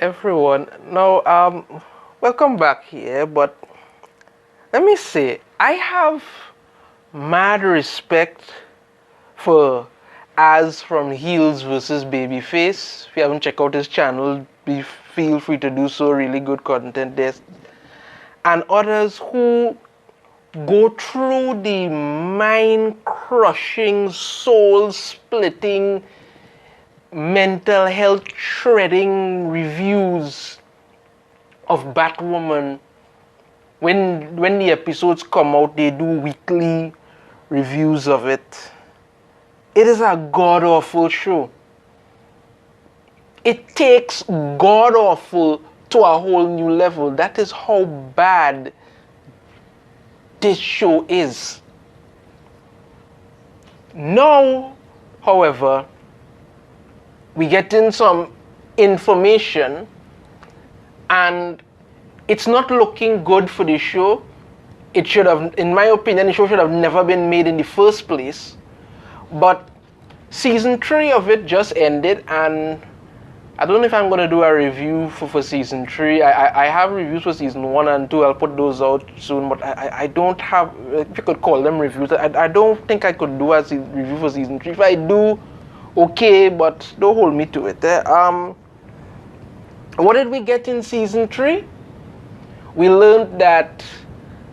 everyone. Now, welcome back here. But let me say, I have mad respect for Az from Heels versus Babyface. If you haven't checked out his channel, feel free to do so. Really good content there. And others who go through the mind-crushing, soul-splitting, mental health shredding reviews of Batwoman. When the episodes come out, they do weekly reviews of it. It is a god-awful show. It takes god-awful to a whole new level. That is how bad this show is. Now, however, we get in some information and it's not looking good for the show. It should have, in my opinion, the show should have never been made in the first place. But season 3 of it just ended, and I don't know if I'm going to do a review for season 3. I have reviews for season 1 and 2. I'll put those out soon, but I don't have, if you could call them reviews, I don't think I could do a review for season 3. If I do, okay, but don't hold me to it. What did we get in season 3? We learned that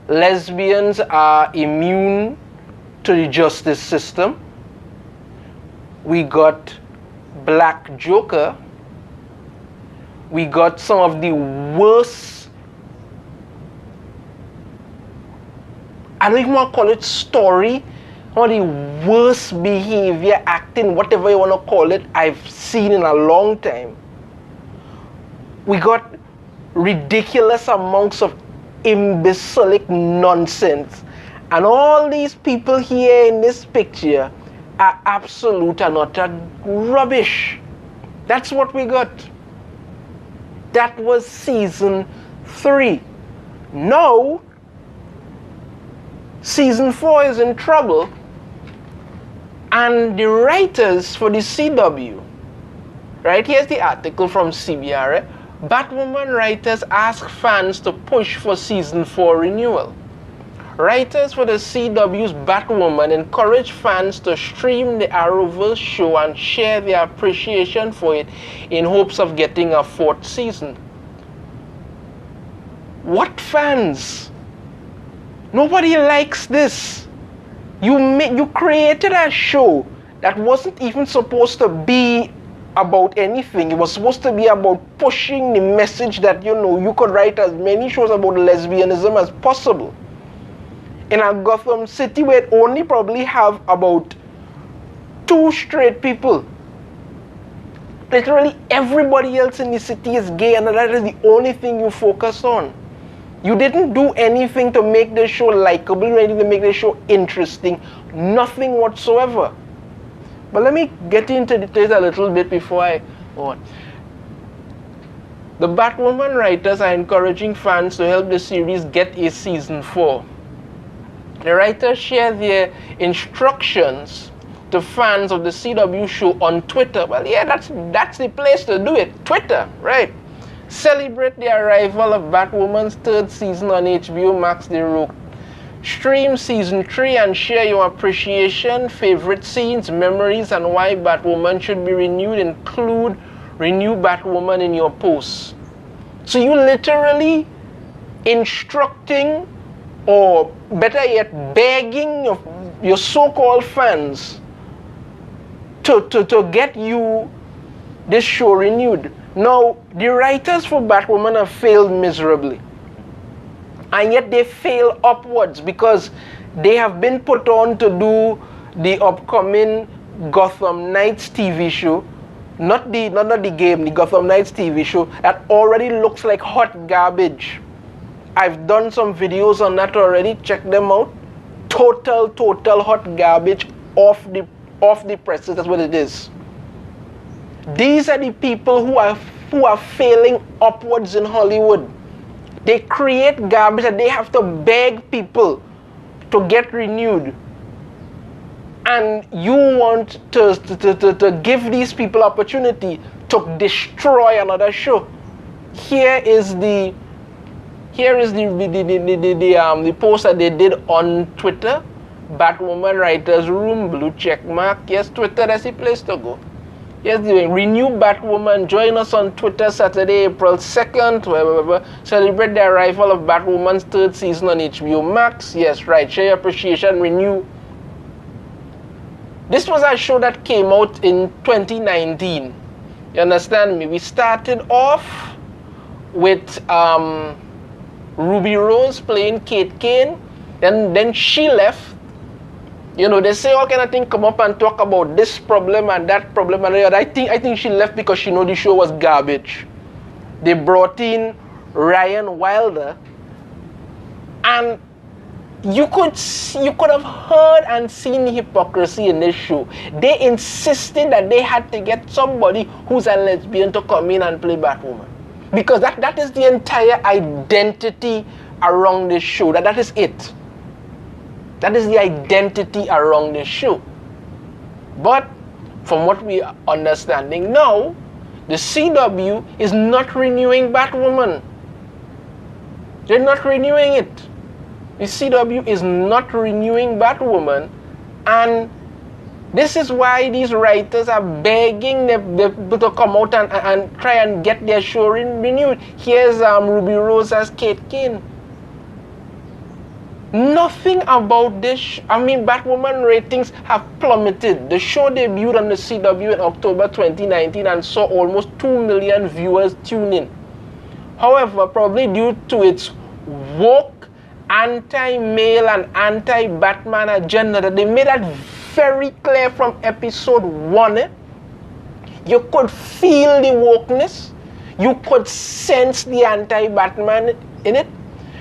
lesbians are immune to the justice system. We got Black Joker. We got some of the worst, I don't even want to call it story, one of the worst behavior, acting, whatever you want to call it, I've seen in a long time. We got ridiculous amounts of imbecilic nonsense. And all these people here in this picture are absolute and utter rubbish. That's what we got. That was season 3. Now, season 4 is in trouble. And the writers for the CW, right, here's the article from CBR. Batwoman writers ask fans to push for season 4 renewal. Writers for the CW's Batwoman encourage fans to stream the Arrowverse show and share their appreciation for it in hopes of getting a 4th season. What fans? Nobody likes this. You created a show that wasn't even supposed to be about anything. It was supposed to be about pushing the message that, you could write as many shows about lesbianism as possible. In a Gotham City where it only probably have about 2 straight people. Literally everybody else in the city is gay, and that is the only thing you focus on. You didn't do anything to make the show likable, anything to make the show interesting. Nothing whatsoever. But let me get into details a little bit before I go on. The Batwoman writers are encouraging fans to help the series get a season 4. The writers share their instructions to fans of the CW show on Twitter. Well, yeah, that's the place to do it. Twitter, right? Celebrate the arrival of Batwoman's 3rd season on HBO Max. They wrote, stream season 3 and share your appreciation, favorite scenes, memories, and why Batwoman should be renewed. Include Renew Batwoman in your posts. So you literally instructing, or better yet, begging your so-called fans to get you this show renewed. Now, the writers for Batwoman have failed miserably. And yet they fail upwards because they have been put on to do the upcoming Gotham Knights TV show. Not the game, the Gotham Knights TV show that already looks like hot garbage. I've done some videos on that already. Check them out. Total hot garbage off the presses. That's what it is. These are the people who are failing upwards in Hollywood. They create garbage and they have to beg people to get renewed. And you want to give these people opportunity to destroy another show. here is the post that they did on Twitter. Batwoman writers room, blue check mark. Yes, Twitter, that's the place to go. Yes, the renew Batwoman. Join us on Twitter Saturday, April 2nd. Celebrate the arrival of Batwoman's third season on HBO Max. Yes, right. Share your appreciation. Renew. This was a show that came out in 2019. You understand me? We started off with Ruby Rose playing Kate Kane. Then she left. You know, they say all kind of things, come up and talk about this problem and that problem and I think she left because she know the show was garbage. They brought in Ryan Wilder, and you could have heard and seen the hypocrisy in this show. They insisted that they had to get somebody who's a lesbian to come in and play Batwoman, because that is the entire identity around this show. That is it. That is the identity around this show. But from what we are understanding now, the CW is not renewing Batwoman. They're not renewing it. The CW is not renewing Batwoman, and this is why these writers are begging them to come out and try and get their show renewed. Here's Ruby Rose as Kate Kane. Nothing about this. Batwoman ratings have plummeted. The show debuted on the CW in October 2019 and saw almost 2 million viewers tune in. However, probably due to its woke, anti-male and anti-Batman agenda, that they made that very clear from episode 1. You could feel the wokeness. You could sense the anti-Batman in it,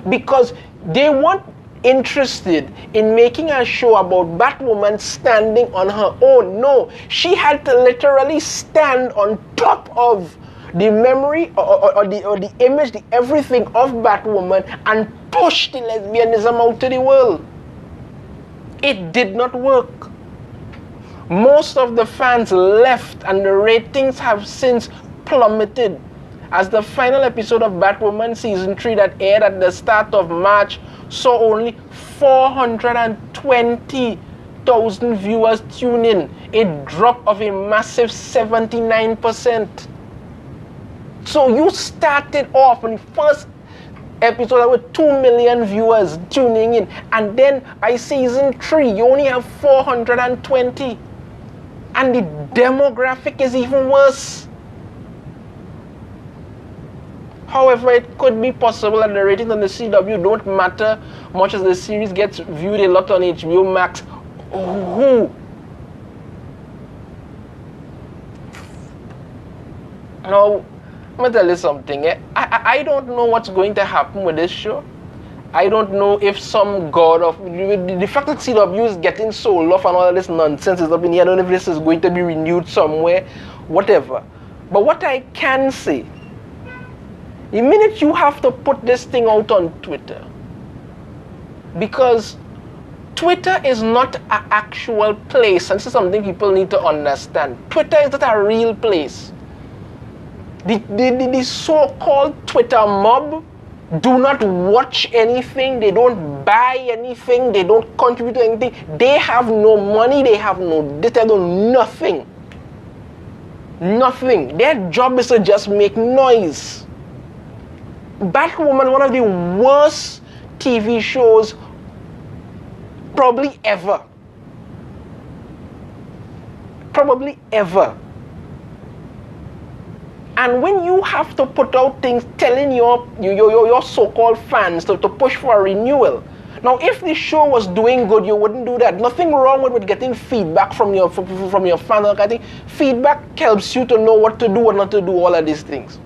because they weren't interested in making a show about Batwoman standing on her own. No, she had to literally stand on top of the memory or the image, the everything of Batwoman, and push the lesbianism out to the world. It did not work. Most of the fans left, and the ratings have since plummeted, as the final episode of Batwoman Season 3 that aired at the start of March saw only 420,000 viewers tune in, a drop of a massive 79%. So you started off in the first episode with 2 million viewers tuning in, and then by Season 3 you only have 420, and the demographic is even worse. However, it could be possible that the ratings on the CW don't matter much, as the series gets viewed a lot on HBO Max. Now, I'm going to tell you something. I don't know what's going to happen with this show. I don't know if some god of... The fact that CW is getting sold off and all of this nonsense is up in here. I don't know if this is going to be renewed somewhere, whatever. But what I can say, the minute you have to put this thing out on Twitter, because Twitter is not an actual place, and this is something people need to understand. Twitter is not a real place. The so-called Twitter mob do not watch anything, they don't buy anything, they don't contribute to anything, they have no money, they have no data, nothing. Nothing. Their job is to just make noise. Batwoman, one of the worst TV shows probably ever. Probably ever. And when you have to put out things telling your so-called fans to push for a renewal. Now, if the show was doing good, you wouldn't do that. Nothing wrong with getting feedback from your fans. I think feedback helps you to know what to do and not to do all of these things.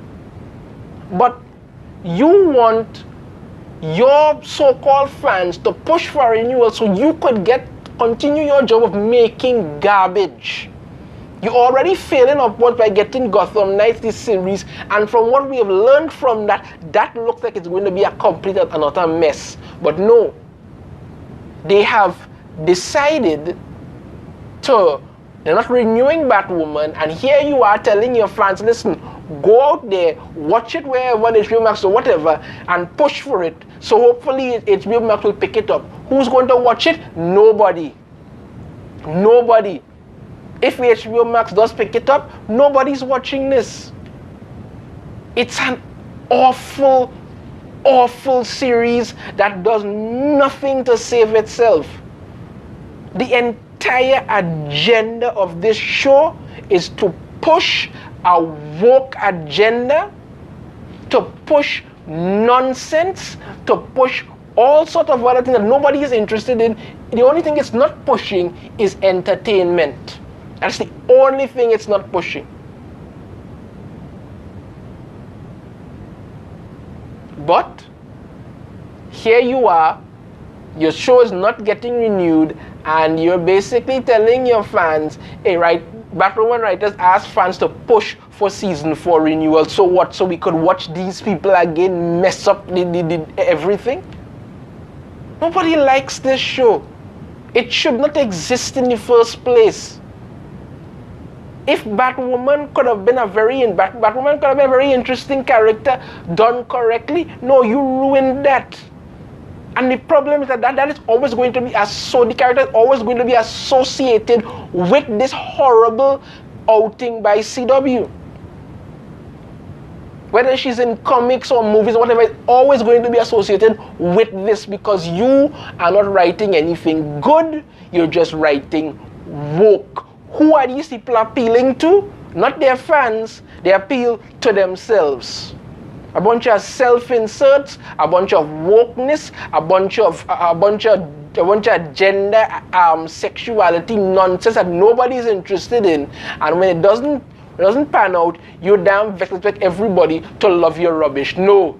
But you want your so-called fans to push for a renewal so you could continue your job of making garbage. You're already failing upwards by getting Gotham Knights this series, and from what we have learned from that looks like it's going to be a complete and utter mess. But no, they have decided they're not renewing Batwoman, and here you are telling your fans, listen, Go out there, watch it wherever on HBO Max or whatever, and push for it. So hopefully HBO Max will pick it up. Who's going to watch it? Nobody. Nobody. If HBO Max does pick it up, nobody's watching this. It's an awful, awful series that does nothing to save itself. The entire agenda of this show is to push a woke agenda, to push nonsense, to push all sorts of other things that nobody is interested in. The only thing it's not pushing is entertainment. That's the only thing it's not pushing. But here you are, your show is not getting renewed, and you're basically telling your fans, hey, right, Batwoman writers asked fans to push for season 4 renewal. So what? So we could watch these people again mess up everything? Nobody likes this show. It should not exist in the first place. If Batwoman could have been Batwoman could have been a very interesting character done correctly, no, you ruined that. And the problem is that is always going to be the character is always going to be associated with this horrible outing by CW. Whether she's in comics or movies or whatever, it's always going to be associated with this, because you are not writing anything good, you're just writing woke. Who are these people appealing to? Not their fans, they appeal to themselves. A bunch of self-inserts, a bunch of wokeness, a bunch of gender, sexuality nonsense that nobody's interested in. And when it doesn't pan out, you damn vexed expect everybody to love your rubbish. No.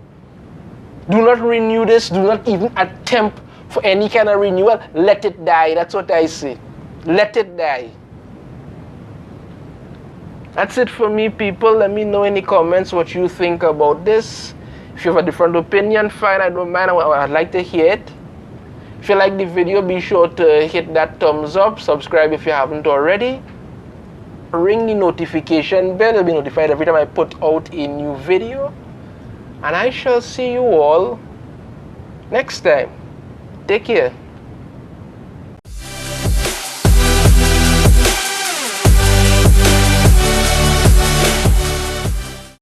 Do not renew this. Do not even attempt for any kind of renewal. Let it die. That's what I say. Let it die. That's it for me, people. Let me know in the comments what you think about this. If you have a different opinion, fine, I don't mind. I'd like to hear it. If you like the video, be sure to hit that thumbs up. Subscribe if you haven't already. Ring the notification bell. You'll be notified every time I put out a new video. And I shall see you all next time. Take care.